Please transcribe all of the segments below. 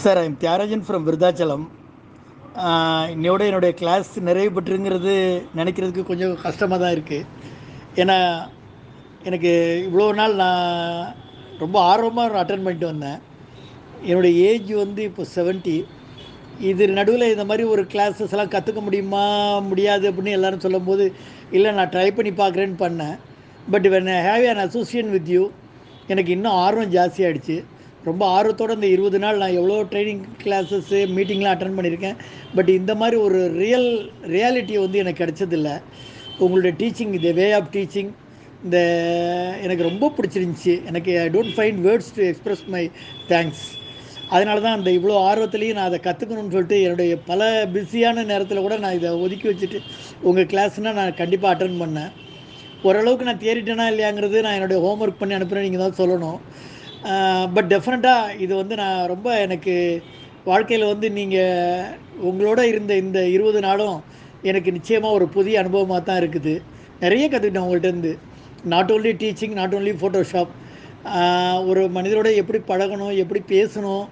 Sir I'm Thiyagarajan from Virudhachalam. இன்னையோட என்னுடைய class நிறைவு பெற்றுங்கிறது நினைக்கிறதுக்கு கொஞ்சம் கஷ்டமாக தான் இருக்குது. ஏன்னா எனக்கு இவ்வளோ நாள் நான் ரொம்ப ஆர்வமாக அட்டன் பண்ணிட்டு வந்தேன். என்னுடைய ஏஜ் வந்து இப்போ 70. இது நடுவில் இந்த மாதிரி ஒரு கிளாஸஸ் எல்லாம் கற்றுக்க முடியுமா முடியாது அப்படின்னு எல்லாரும் சொல்லும்போது, இல்லை நான் ட்ரை பண்ணி பார்க்குறேன்னு பண்ணேன். But when I have an association with you, எனக்கு இன்னும் ஆர்வம் ஜாஸ்தியாகிடுச்சு. ரொம்ப ஆர்வத்தோடு இந்த 20 நாள் நான் எவ்வளோ ட்ரைனிங் கிளாஸஸ்ஸு மீட்டிங்லாம் அட்டன் பண்ணியிருக்கேன். பட் இந்த மாதிரி ஒரு ரியாலிட்டி வந்து எனக்கு கிடைச்சதில்ல. உங்களுடைய teaching, the way of teaching, இந்த எனக்கு ரொம்ப பிடிச்சிருந்துச்சி. எனக்கு I don't find words to express my thanks. அதனால தான் அந்த இவ்வளோ ஆர்வத்துலேயும் நான் அதை கற்றுக்கணும்னு சொல்லிட்டு என்னுடைய பல பிஸியான நேரத்தில் கூட நான் இதை ஒதுக்கி வச்சுட்டு உங்கள் கிளாஸ்னால் நான் கண்டிப்பாக அட்டன் பண்ணேன். ஓரளவுக்கு நான் தேறிட்டேனா இல்லையாங்கிறது நான் என்னுடைய ஹோம்ஒர்க் பண்ணி அனுப்புகிறேன், நீங்கள் தான் சொல்லணும். பட் டெஃபினட்டாக இது வந்து நான் ரொம்ப எனக்கு வாழ்க்கையில் வந்து நீங்கள் உங்களோட இருந்த இந்த 20 நாளும் எனக்கு நிச்சயமாக ஒரு புதிய அனுபவமாக தான் இருக்குது. நிறைய கற்றுக்கிட்டேன் உங்கள்கிட்டருந்து. Not only teaching, not only Photoshop, ஒரு மனிதரோட எப்படி பழகணும், எப்படி பேசணும்,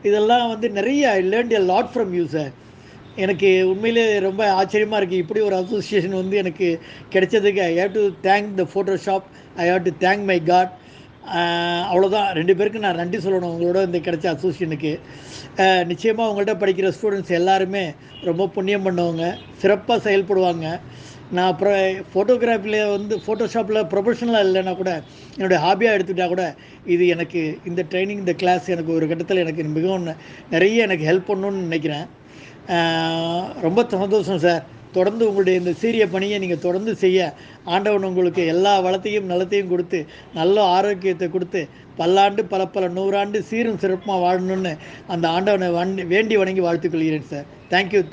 இதெல்லாம் வந்து நிறைய I learned a lot from you sir. எனக்கு உண்மையிலே ரொம்ப ஆச்சரியமாக இருக்குது. இப்படி ஒரு அசோசியேஷன் வந்து எனக்கு கிடைச்சதுக்கு I have to thank the Photoshop, I have to thank my God. அவ்வளோதான், 2 பேருக்கு நான் நன்றி சொல்லணும் உங்களோட இந்த கிடைச்ச அசோசியேஷனுக்கு. நிச்சயமாக உங்கள்கிட்ட படிக்கிற ஸ்டூடெண்ட்ஸ் எல்லாருமே ரொம்ப புண்ணியம் பண்ணவங்க, சிறப்பாக செயல்படுவாங்க. நான் அப்புறம் ஃபோட்டோகிராஃபியில் வந்து ஃபோட்டோஷாப்பில் ப்ரொஃபஷனலாக இல்லைன்னா கூட என்னுடைய ஹாபியாக எடுத்துக்கிட்டால் கூட இது எனக்கு இந்த ட்ரைனிங், இந்த கிளாஸ் எனக்கு ஒரு கட்டத்தில் எனக்கு மிகவும் நிறைய எனக்கு ஹெல்ப் பண்ணணுன்னு நினைக்கிறேன். ரொம்ப சந்தோஷம் சார். தொடர்ந்து உங்களுடைய இந்த சீரிய பணியை நீங்கள் தொடர்ந்து செய்ய ஆண்டவன் உங்களுக்கு எல்லா வளத்தையும் நலத்தையும் கொடுத்து நல்ல ஆரோக்கியத்தை கொடுத்து பல்லாண்டு பல பல நூறாண்டு சீரும் சிறப்புமாக வாழணும்னு அந்த ஆண்டவனை வேண்டி வணங்கி வாழ்த்துக்கொள்கிறேன் sir.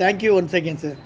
Thank you once again sir.